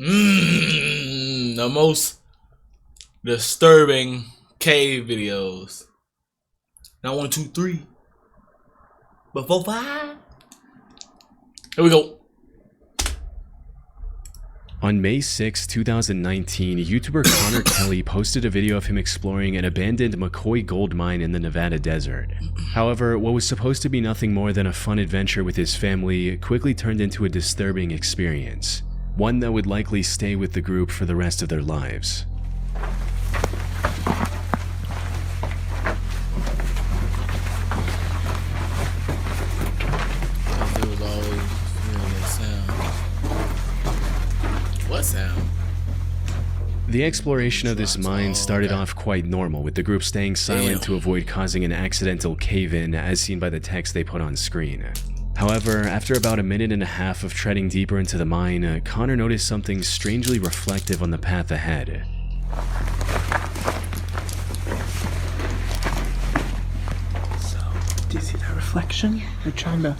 The most disturbing cave videos. Not 1, 2, 3, but 4, 5. Here we go. On May 6, 2019, YouTuber Connor Kelly posted a video of him exploring an abandoned McCoy gold mine in the Nevada desert. However, what was supposed to be nothing more than a fun adventure with his family quickly turned into a disturbing experience, one that would likely stay with the group for the rest of their lives. What sound? The exploration of this mine started off quite normal, with the group staying silent to avoid causing an accidental cave-in, as seen by the text they put on screen. However, after about a minute and a half of treading deeper into the mine, Connor noticed something strangely reflective on the path ahead. So, do you see that reflection? We're trying to...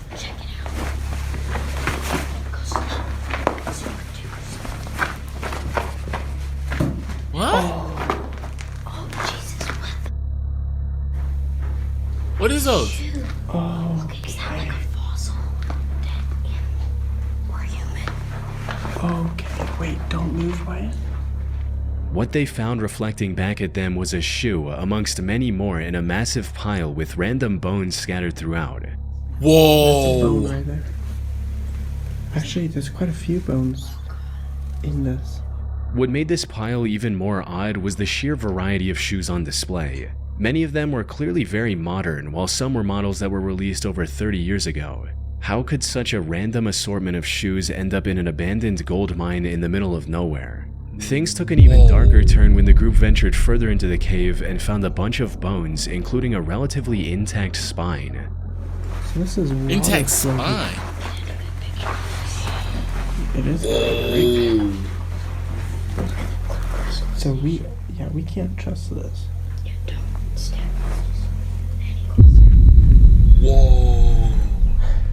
What? Oh, Jesus, what is those? Oh, okay. Is that like a fossil? Dead animal? Or human? okay. Wait, don't move, Wyatt. What they found reflecting back at them was a shoe, amongst many more, in a massive pile with random bones scattered throughout. Whoa! Bone right there. Actually, there's quite a few bones in this. What made this pile even more odd was the sheer variety of shoes on display. Many of them were clearly very modern, while some were models that were released over 30 years ago. How could such a random assortment of shoes end up in an abandoned gold mine in the middle of nowhere? Things took an even darker turn when the group ventured further into the cave and found a bunch of bones, including a relatively intact spine. So this is intact spine. It is. So we can't trust this. You don't step Whoa!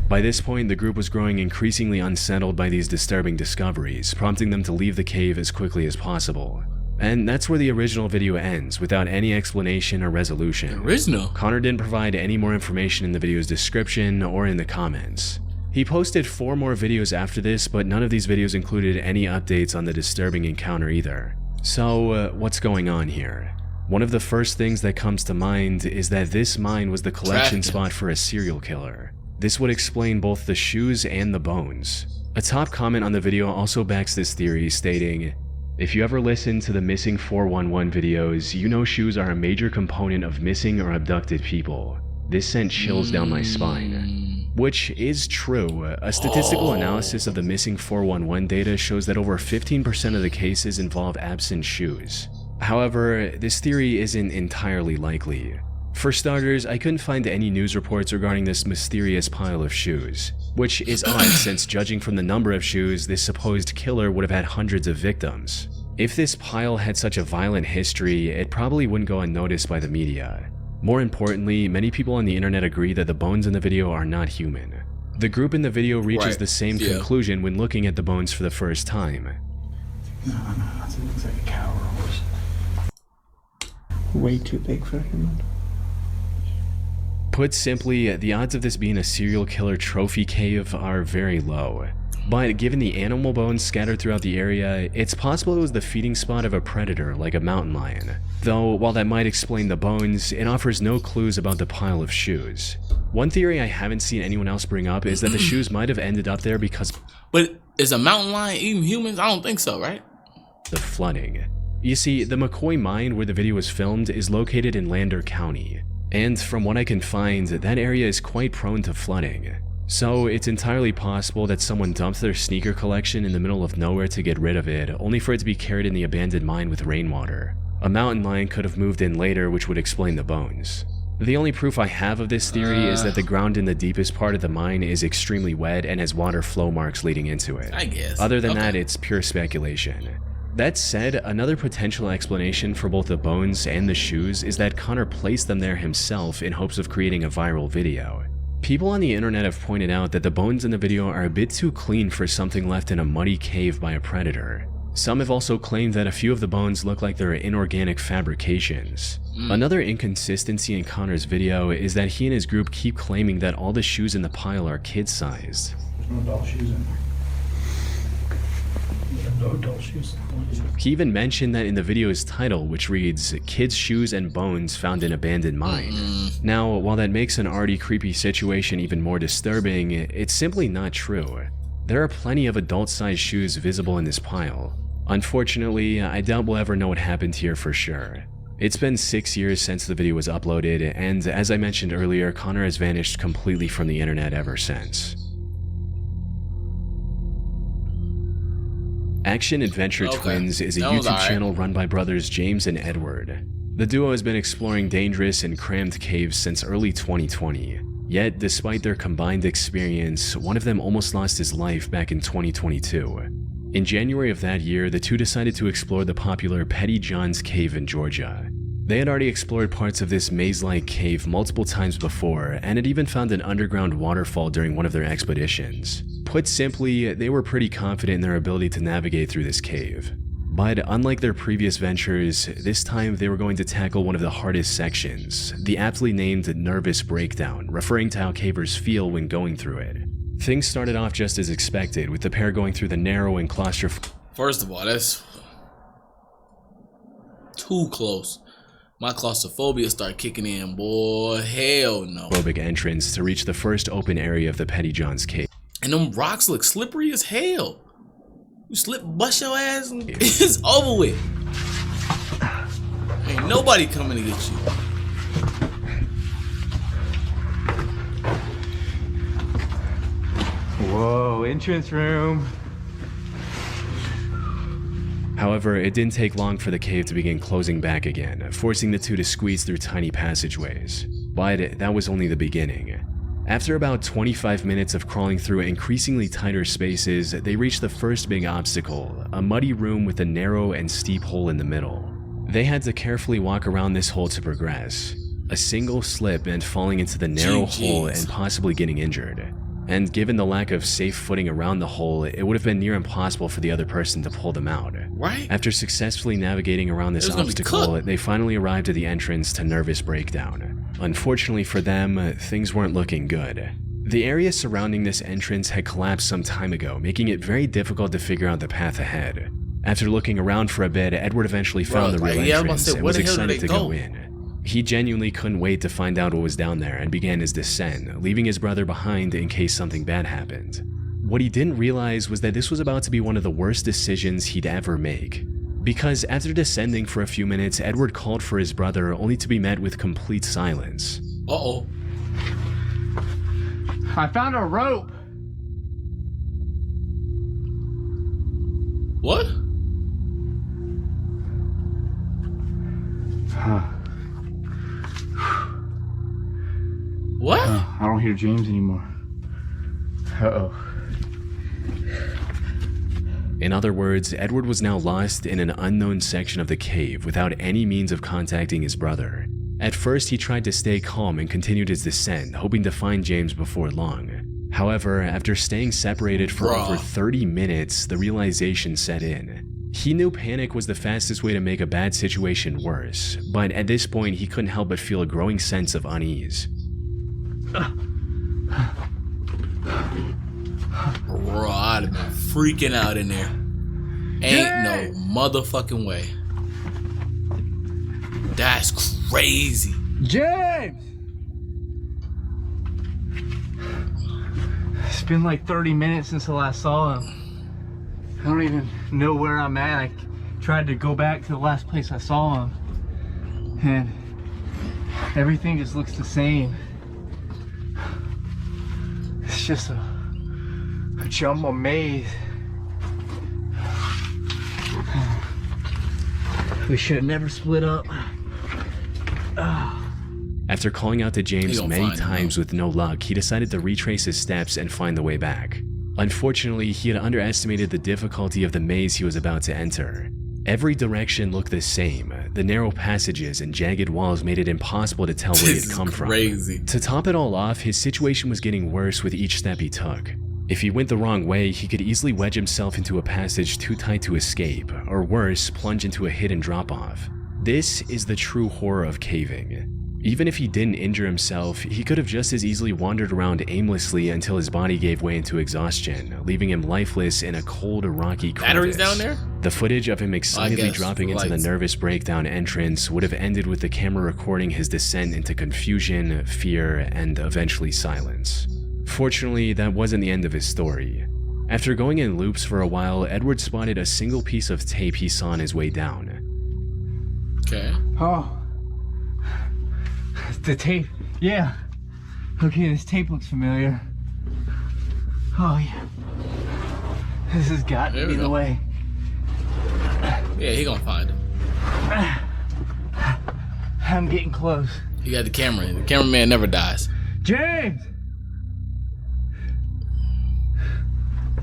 By this point, the group was growing increasingly unsettled by these disturbing discoveries, prompting them to leave the cave as quickly as possible. And that's where the original video ends, without any explanation or resolution. Original? Connor didn't provide any more information in the video's description or in the comments. He posted 4 more videos after this, but none of these videos included any updates on the disturbing encounter either. So, what's going on here? One of the first things that comes to mind is that this mine was the collection spot for a serial killer. This would explain both the shoes and the bones. A top comment on the video also backs this theory, stating, "If you ever listen to the Missing 411 videos, you know shoes are a major component of missing or abducted people. This sent chills down my spine." Which is true. A statistical analysis of the Missing 411 data shows that over 15% of the cases involve absent shoes. However, this theory isn't entirely likely. For starters, I couldn't find any news reports regarding this mysterious pile of shoes, which is odd since judging from the number of shoes, this supposed killer would have had hundreds of victims. If this pile had such a violent history, it probably wouldn't go unnoticed by the media. More importantly, many people on the internet agree that the bones in the video are not human. The group in the video reaches the same conclusion when looking at the bones for the first time. No, it looks like a cow or a horse. Way too big for a human. Put simply, the odds of this being a serial killer trophy cave are very low. But given the animal bones scattered throughout the area, it's possible it was the feeding spot of a predator like a mountain lion. Though, while that might explain the bones, it offers no clues about the pile of shoes. One theory I haven't seen anyone else bring up is that the shoes might have ended up there because But is a mountain lion eating humans? I don't think so, right? the flooding. You see, the McCoy mine where the video was filmed is located in Lander County. And from what I can find, that area is quite prone to flooding. So it's entirely possible that someone dumped their sneaker collection in the middle of nowhere to get rid of it, only for it to be carried in the abandoned mine with rainwater. A mountain lion could have moved in later, which would explain the bones. The only proof I have of this theory is that the ground in the deepest part of the mine is extremely wet and has water flow marks leading into it. I guess. Other than that, it's pure speculation. That said, another potential explanation for both the bones and the shoes is that Connor placed them there himself in hopes of creating a viral video. People on the internet have pointed out that the bones in the video are a bit too clean for something left in a muddy cave by a predator. Some have also claimed that a few of the bones look like they're inorganic fabrications. Another inconsistency in Connor's video is that he and his group keep claiming that all the shoes in the pile are kid-sized. There's no adult shoes in there. No adult shoes. He even mentioned that in the video's title, which reads, "Kids' Shoes and Bones Found in Abandoned Mine." Now, while that makes an already creepy situation even more disturbing, it's simply not true. There are plenty of adult-sized shoes visible in this pile. Unfortunately, I doubt we'll ever know what happened here for sure. It's been 6 years since the video was uploaded, and as I mentioned earlier, Connor has vanished completely from the internet ever since. Action Adventure Twins is a YouTube channel run by brothers James and Edward. The duo has been exploring dangerous and crammed caves since early 2020. Yet, despite their combined experience, one of them almost lost his life back in 2022. In January of that year, the two decided to explore the popular Petty John's Cave in Georgia. They had already explored parts of this maze-like cave multiple times before, and had even found an underground waterfall during one of their expeditions. Put simply, they were pretty confident in their ability to navigate through this cave. But unlike their previous ventures, this time they were going to tackle one of the hardest sections, the aptly named Nervous Breakdown, referring to how cavers feel when going through it. Things started off just as expected, with the pair going through the narrow and claustrophobic. First of all, that's too close. My claustrophobia start kicking in, boy. Hell no. Entrance to reach the first open area of the Petty John's Cave. And them rocks look slippery as hell. You slip, bust your ass, and it's over with. Ain't nobody coming to get you. Whoa, entrance room. However, it didn't take long for the cave to begin closing back again, forcing the two to squeeze through tiny passageways. But that was only the beginning. After about 25 minutes of crawling through increasingly tighter spaces, they reached the first big obstacle, a muddy room with a narrow and steep hole in the middle. They had to carefully walk around this hole to progress. A single slip meant falling into the narrow hole and possibly getting injured. And given the lack of safe footing around the hole, it would have been near impossible for the other person to pull them out. Right? After successfully navigating around this obstacle, they finally arrived at the entrance to Nervous Breakdown. Unfortunately for them, things weren't looking good. The area surrounding this entrance had collapsed some time ago, making it very difficult to figure out the path ahead. After looking around for a bit, Edward eventually found the real entrance and was excited to go in. He genuinely couldn't wait to find out what was down there and began his descent, leaving his brother behind in case something bad happened. What he didn't realize was that this was about to be one of the worst decisions he'd ever make. Because after descending for a few minutes, Edward called for his brother only to be met with complete silence. Uh-oh. I found a rope. What? What? I don't hear James anymore. Uh-oh. In other words, Edward was now lost in an unknown section of the cave without any means of contacting his brother. At first, he tried to stay calm and continued his descent, hoping to find James before long. However, after staying separated for over 30 minutes, the realization set in. He knew panic was the fastest way to make a bad situation worse, but at this point, he couldn't help but feel a growing sense of unease. Bro, I'd have been freaking out in there. Ain't no motherfucking way. That's crazy. James! It's been like 30 minutes since I last saw him. I don't even know where I'm at. I tried to go back to the last place I saw him, and everything just looks the same. It's just a jumbo maze. We should have never split up. After calling out to James many times with no luck, he decided to retrace his steps and find the way back. Unfortunately, he had underestimated the difficulty of the maze he was about to enter. Every direction looked the same. The narrow passages and jagged walls made it impossible to tell where he had come from. Crazy. To top it all off, his situation was getting worse with each step he took. If he went the wrong way, he could easily wedge himself into a passage too tight to escape, or worse, plunge into a hidden drop-off. This is the true horror of caving. Even if he didn't injure himself, he could have just as easily wandered around aimlessly until his body gave way into exhaustion, leaving him lifeless in a cold, rocky crevice. Batteries down there? The footage of him excitedly dropping into the nervous breakdown entrance would have ended with the camera recording his descent into confusion, fear, and eventually silence. Fortunately, that wasn't the end of his story. After going in loops for a while, Edward spotted a single piece of tape he saw on his way down. Okay. Oh. The tape. Yeah. Okay, this tape looks familiar. Oh, yeah. This has got to be the way. Yeah, he gonna find him. I'm getting close. He got the camera. The cameraman never dies. James!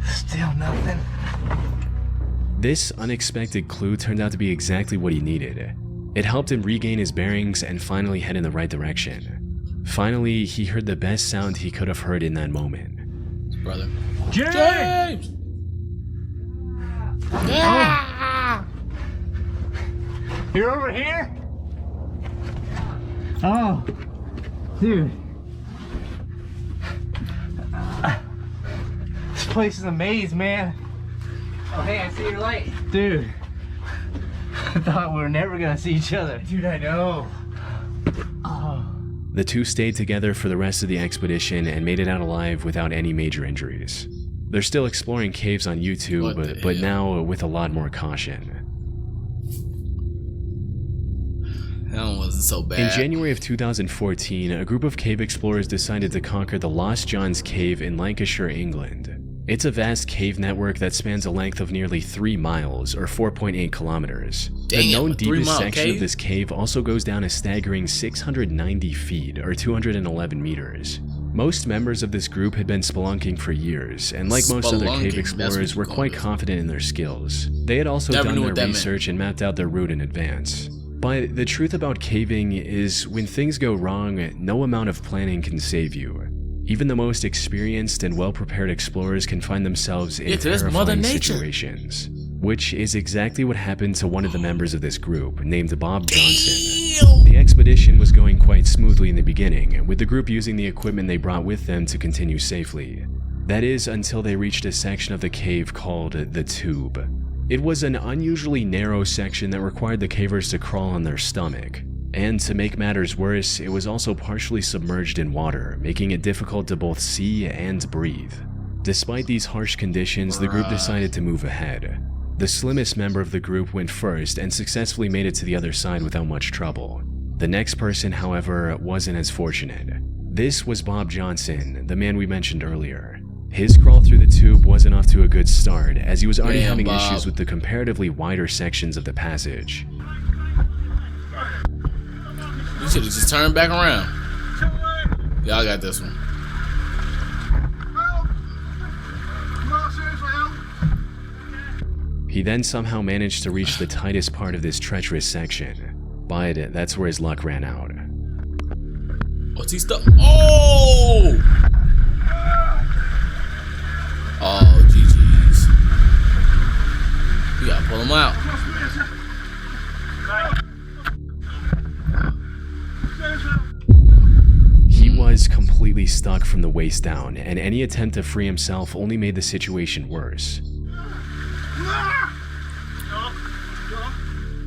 Still nothing. This unexpected clue turned out to be exactly what he needed. It helped him regain his bearings and finally head in the right direction. Finally, he heard the best sound he could have heard in that moment. Brother. James! Yeah. You're over here? Oh, dude. This place is a maze, man. Oh, hey, I see your light. Dude, I thought we were never gonna see each other. Dude, I know. Oh. The two stayed together for the rest of the expedition and made it out alive without any major injuries. They're still exploring caves on YouTube, but now with a lot more caution. That one wasn't so bad. In January of 2014, a group of cave explorers decided to conquer the Lost Johns Cave in Lancashire, England. It's a vast cave network that spans a length of nearly 3 miles, or 4.8 kilometers. The known deepest section of this cave also goes down a staggering 690 feet, or 211 meters. Most members of this group had been spelunking for years, and like most other cave explorers, were quite confident in their skills. They had also done their research and mapped out their route in advance. But the truth about caving is, when things go wrong, no amount of planning can save you. Even the most experienced and well-prepared explorers can find themselves in terrifying situations. Which is exactly what happened to one of the members of this group, named Bob Johnson. The expedition was going quite smoothly in the beginning, with the group using the equipment they brought with them to continue safely. That is, until they reached a section of the cave called the Tube. It was an unusually narrow section that required the cavers to crawl on their stomach. And to make matters worse, it was also partially submerged in water, making it difficult to both see and breathe. Despite these harsh conditions, the group decided to move ahead. The slimmest member of the group went first and successfully made it to the other side without much trouble. The next person, however, wasn't as fortunate. This was Bob Johnson, the man we mentioned earlier. His crawl through the tube wasn't off to a good start, as he was already having issues with the comparatively wider sections of the passage. You should have just turned back around. Y'all got this one. He then somehow managed to reach the tightest part of this treacherous section, but that's where his luck ran out. What's he stuck? Oh! Oh, GG's. You gotta pull him out. He was completely stuck from the waist down, and any attempt to free himself only made the situation worse.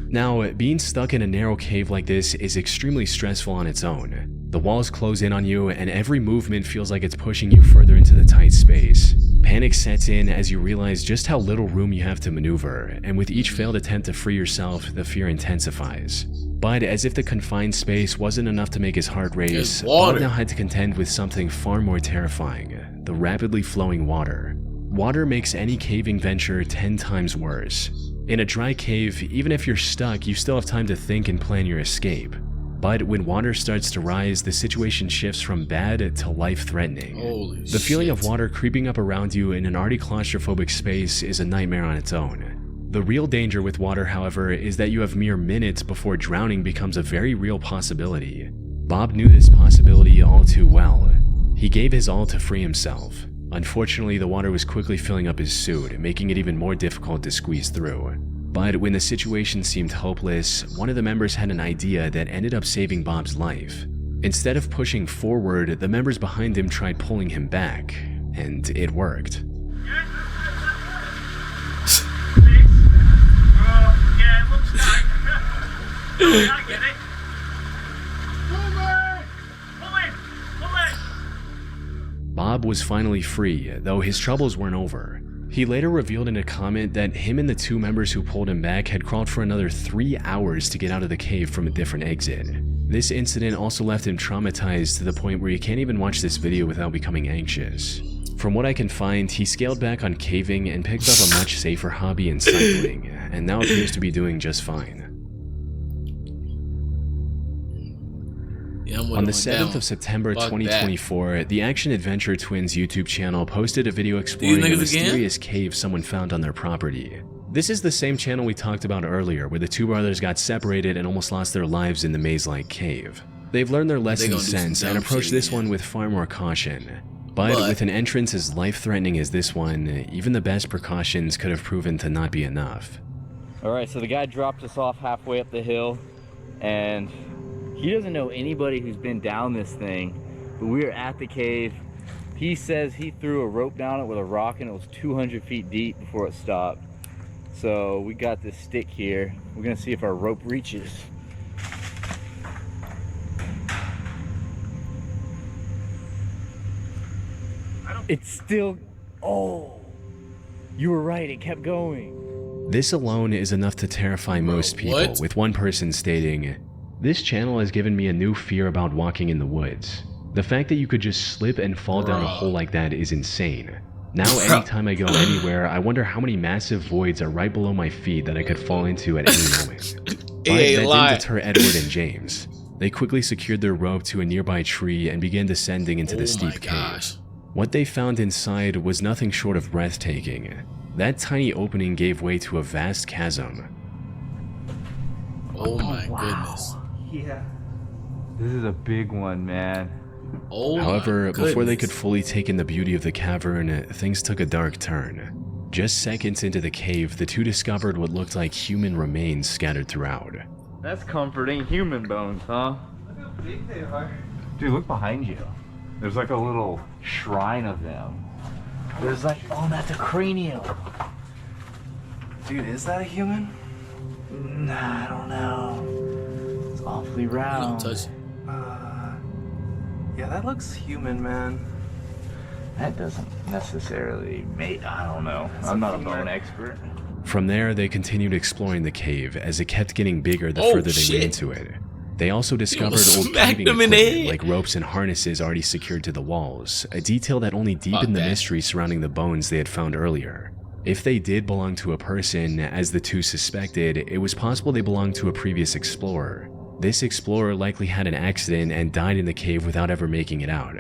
Now, being stuck in a narrow cave like this is extremely stressful on its own. The walls close in on you, and every movement feels like it's pushing you further into the tight space. Panic sets in as you realize just how little room you have to maneuver, and with each failed attempt to free yourself, the fear intensifies. But as if the confined space wasn't enough to make his heart race, Bob now had to contend with something far more terrifying: the rapidly flowing water. Water makes any caving venture 10 times worse. In a dry cave, even if you're stuck, you still have time to think and plan your escape. But when water starts to rise, the situation shifts from bad to life-threatening. The feeling of water creeping up around you in an already claustrophobic space is a nightmare on its own. The real danger with water, however, is that you have mere minutes before drowning becomes a very real possibility. Bob knew this possibility all too well. He gave his all to free himself, Unfortunately, the water was quickly filling up his suit, making it even more difficult to squeeze through. But when the situation seemed hopeless, one of the members had an idea that ended up saving Bob's life. Instead of pushing forward, the members behind him tried pulling him back, and it worked. Yeah, it looks like. I get it. Pull it. Bob was finally free, though his troubles weren't over. He later revealed in a comment that him and the two members who pulled him back had crawled for another 3 hours to get out of the cave from a different exit. This incident also left him traumatized to the point where he can't even watch this video without becoming anxious. From what I can find, he scaled back on caving and picked up a much safer hobby in cycling, and now appears to be doing just fine. Yeah, On the 7th of September 2024, the Action Adventure Twins YouTube channel posted a video exploring a mysterious cave someone found on their property. This is the same channel we talked about earlier, where the two brothers got separated and almost lost their lives in the maze-like cave. They've learned their lesson since and approached this one with far more caution. But with an entrance as life-threatening as this one, even the best precautions could have proven to not be enough. Alright, so the guy dropped us off halfway up the hill, and he doesn't know anybody who's been down this thing, but we were at the cave. He says he threw a rope down it with a rock and it was 200 feet deep before it stopped. So we got this stick here. We're gonna see if our rope reaches. It's still, oh, you were right, it kept going. This alone is enough to terrify most people, with one person stating, "This channel has given me a new fear about walking in the woods. The fact that you could just slip and fall down a hole like that is insane. Now anytime I go anywhere, I wonder how many massive voids are right below my feet that I could fall into at any moment." But that didn't deter Edward and James. They quickly secured their rope to a nearby tree and began descending into the steep cave. What they found inside was nothing short of breathtaking. That tiny opening gave way to a vast chasm. Oh my goodness. Yeah. This is a big one, man. Oh However, before they could fully take in the beauty of the cavern, things took a dark turn. Just seconds into the cave, the two discovered what looked like human remains scattered throughout. That's comforting. Human bones, huh? Look how big they are. Dude, look behind you. There's like a little shrine of them. There's like, oh, that's a cranium. Dude, is that a human? Nah, I don't know. It's awfully round. Don't touch it. Yeah, that looks human, man. That doesn't necessarily make, I don't know. I'm not a bone expert. From there, they continued exploring the cave as it kept getting bigger the further they went into it. They also discovered old caving equipment like ropes and harnesses already secured to the walls, a detail that only deepened the mystery surrounding the bones they had found earlier. If they did belong to a person, as the two suspected, it was possible they belonged to a previous explorer. This explorer likely had an accident and died in the cave without ever making it out.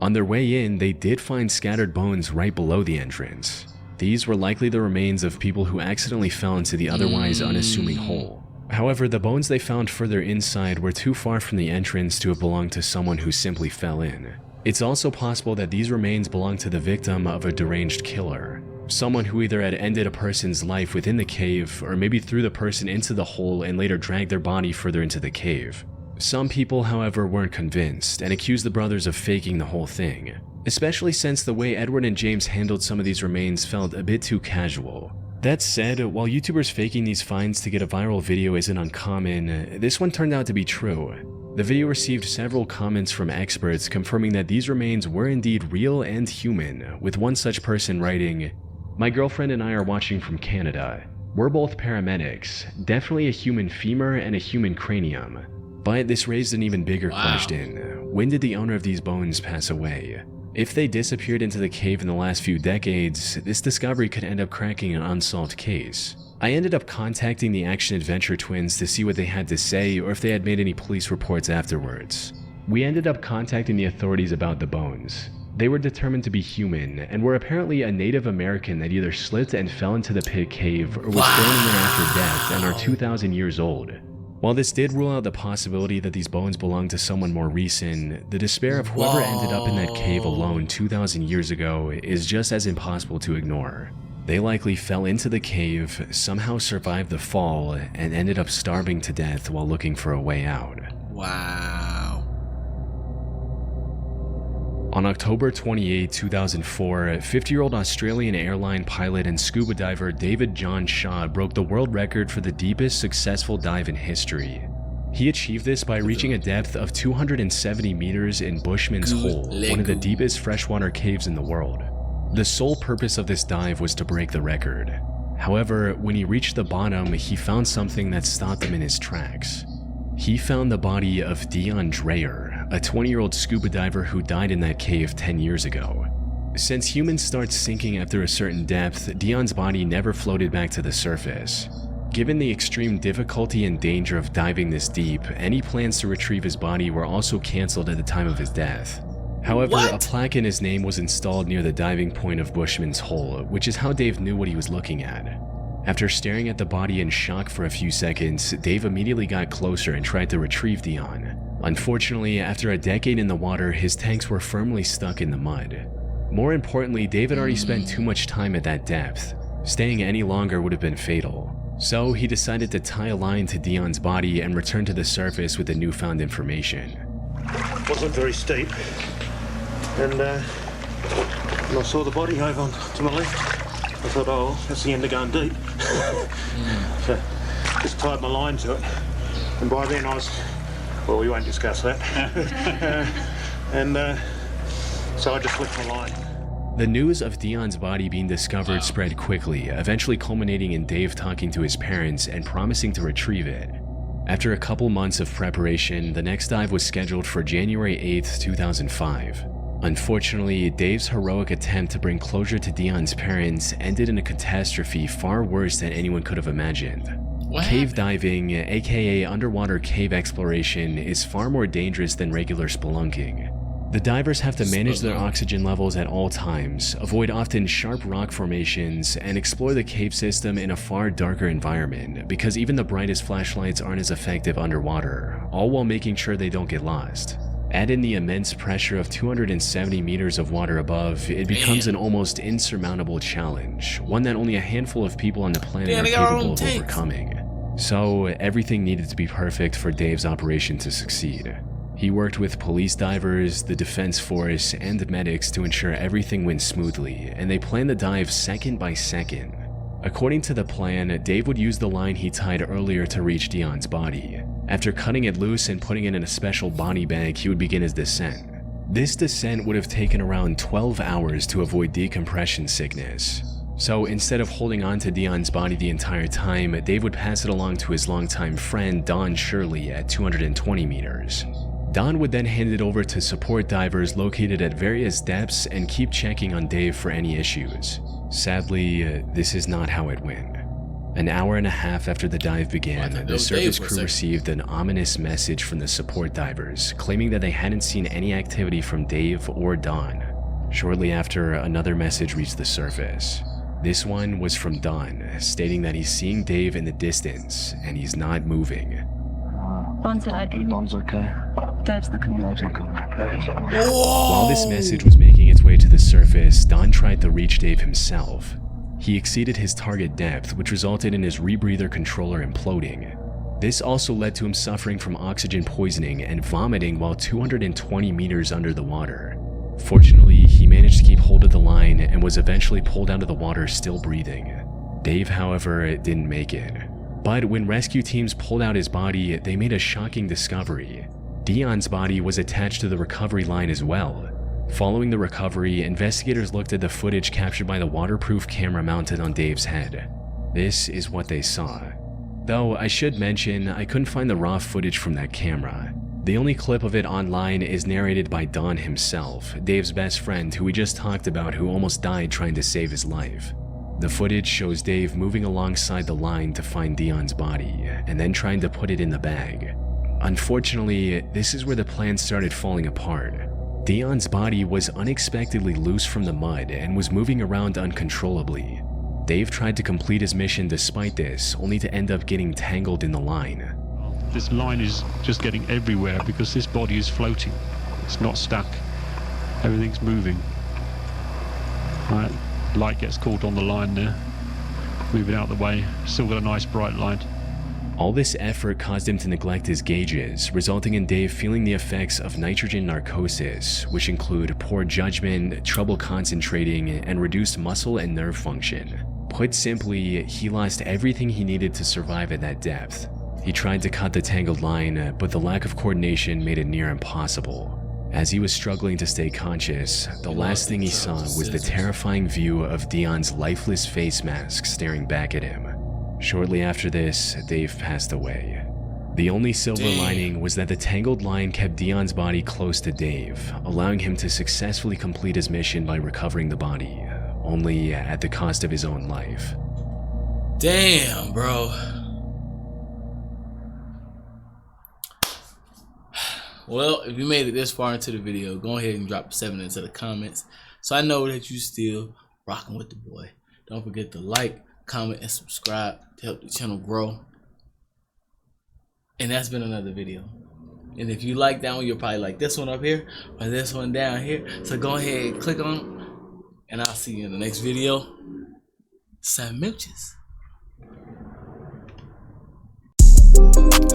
On their way in, they did find scattered bones right below the entrance. These were likely the remains of people who accidentally fell into the otherwise unassuming hole. However, the bones they found further inside were too far from the entrance to have belonged to someone who simply fell in. It's also possible that these remains belonged to the victim of a deranged killer, someone who either had ended a person's life within the cave or maybe threw the person into the hole and later dragged their body further into the cave. Some people, however, weren't convinced and accused the brothers of faking the whole thing, especially since the way Edward and James handled some of these remains felt a bit too casual. That said, while YouTubers faking these finds to get a viral video isn't uncommon, this one turned out to be true. The video received several comments from experts confirming that these remains were indeed real and human, with one such person writing, "My girlfriend and I are watching from Canada. We're both paramedics, definitely a human femur and a human cranium." But this raised an even bigger question. When did the owner of these bones pass away? If they disappeared into the cave in the last few decades, this discovery could end up cracking an unsolved case. I ended up contacting the Action Adventure Twins to see what they had to say or if they had made any police reports afterwards. We ended up contacting the authorities about the bones. They were determined to be human and were apparently a Native American that either slipped and fell into the pit cave or was thrown in there after death and are 2,000 years old. While this did rule out the possibility that these bones belonged to someone more recent, the despair of whoever ended up in that cave alone 2,000 years ago is just as impossible to ignore. They likely fell into the cave, somehow survived the fall, and ended up starving to death while looking for a way out. Wow. On October 28, 2004, 50-year-old Australian airline pilot and scuba diver David John Shaw broke the world record for the deepest successful dive in history. He achieved this by reaching a depth of 270 meters in Bushman's Hole, one of the deepest freshwater caves in the world. The sole purpose of this dive was to break the record. However, when he reached the bottom, he found something that stopped him in his tracks. He found the body of Dion Dreyer, a 20-year-old scuba diver who died in that cave 10 years ago. Since humans start sinking after a certain depth, Dion's body never floated back to the surface. Given the extreme difficulty and danger of diving this deep, any plans to retrieve his body were also cancelled at the time of his death. However, a plaque in his name was installed near the diving point of Bushman's Hole, which is how Dave knew what he was looking at. After staring at the body in shock for a few seconds, Dave immediately got closer and tried to retrieve Dion. Unfortunately, after a decade in the water, his tanks were firmly stuck in the mud. More importantly, Dave had already spent too much time at that depth. Staying any longer would have been fatal. So he decided to tie a line to Dion's body and return to the surface with the newfound information. Wasn't very steep. And when I saw the body over to my left, I thought, oh, that's the end of going deep. So just tied my line to it. And by then I was, well, we won't discuss that. So I just left my line. The news of Dion's body being discovered spread quickly, eventually culminating in Dave talking to his parents and promising to retrieve it. After a couple months of preparation, the next dive was scheduled for January 8th, 2005. Unfortunately, Dave's heroic attempt to bring closure to Dion's parents ended in a catastrophe far worse than anyone could have imagined. Cave diving, aka underwater cave exploration, is far more dangerous than regular spelunking. The divers have to manage their oxygen levels at all times, avoid often sharp rock formations, and explore the cave system in a far darker environment because even the brightest flashlights aren't as effective underwater, all while making sure they don't get lost. Add in the immense pressure of 270 meters of water above, it becomes an almost insurmountable challenge, one that only a handful of people on the planet are capable of overcoming. So everything needed to be perfect for Dave's operation to succeed. He worked with police divers, the defense force, and medics to ensure everything went smoothly, and they planned the dive second by second. According to the plan, Dave would use the line he tied earlier to reach Dion's body. After cutting it loose and putting it in a special body bag, he would begin his descent. This descent would have taken around 12 hours to avoid decompression sickness. So instead of holding on to Dion's body the entire time, Dave would pass it along to his longtime friend Don Shirley at 220 meters. Don would then hand it over to support divers located at various depths and keep checking on Dave for any issues. Sadly, this is not how it went. An hour and a half after the dive began, the service crew received an ominous message from the support divers, claiming that they hadn't seen any activity from Dave or Don. Shortly after, another message reached the surface. This one was from Don, stating that he's seeing Dave in the distance, and he's not moving. Don's okay. Don's okay. Dave's looking okay. While this message was making its way to the surface, Don tried to reach Dave himself. He exceeded his target depth, which resulted in his rebreather controller imploding. This also led to him suffering from oxygen poisoning and vomiting while 220 meters under the water. Fortunately, he managed to keep hold of the line and was eventually pulled out of the water still breathing. Dave, however, didn't make it. But when rescue teams pulled out his body, they made a shocking discovery. Dion's body was attached to the recovery line as well. Following the recovery, investigators looked at the footage captured by the waterproof camera mounted on Dave's head. This is what they saw. Though I should mention, I couldn't find the raw footage from that camera. The only clip of it online is narrated by Don himself, Dave's best friend who we just talked about who almost died trying to save his life. The footage shows Dave moving alongside the line to find Dion's body, and then trying to put it in the bag. Unfortunately, this is where the plan started falling apart. Dion's body was unexpectedly loose from the mud and was moving around uncontrollably. Dave tried to complete his mission despite this, only to end up getting tangled in the line. this line is just getting everywhere because this body is floating. It's not stuck. Everything's moving. Right, light gets caught on the line there. Move it out of the way. Still got a nice bright light. All this effort caused him to neglect his gauges, resulting in Dave feeling the effects of nitrogen narcosis, which include poor judgment, trouble concentrating, and reduced muscle and nerve function. Put simply, he lost everything he needed to survive at that depth. He tried to cut the tangled line, but the lack of coordination made it near impossible. As he was struggling to stay conscious, the last thing he saw was the terrifying view of Dion's lifeless face mask staring back at him. Shortly after this, Dave passed away. The only silver lining was that the tangled line kept Dion's body close to Dave, allowing him to successfully complete his mission by recovering the body, only at the cost of his own life. Damn, bro. Well, if you made it this far into the video, go ahead and drop 7 into the comments so I know that you still rocking with the boy. Don't forget to like, comment, and subscribe to help the channel grow. And that's been another video. And if you like that one, you'll probably like this one up here or this one down here. So go ahead and click on them, and I'll see you in the next video. Sandwiches.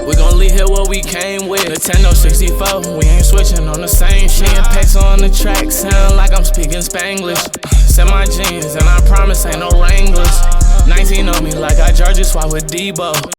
We gon' leave here what we came with. Nintendo 64, we ain't switching on the same shit. Packs on the track, sound like I'm speaking Spanglish. Set my jeans, and I promise ain't no Wranglers. 19 on me like I Georgia swap with Debo.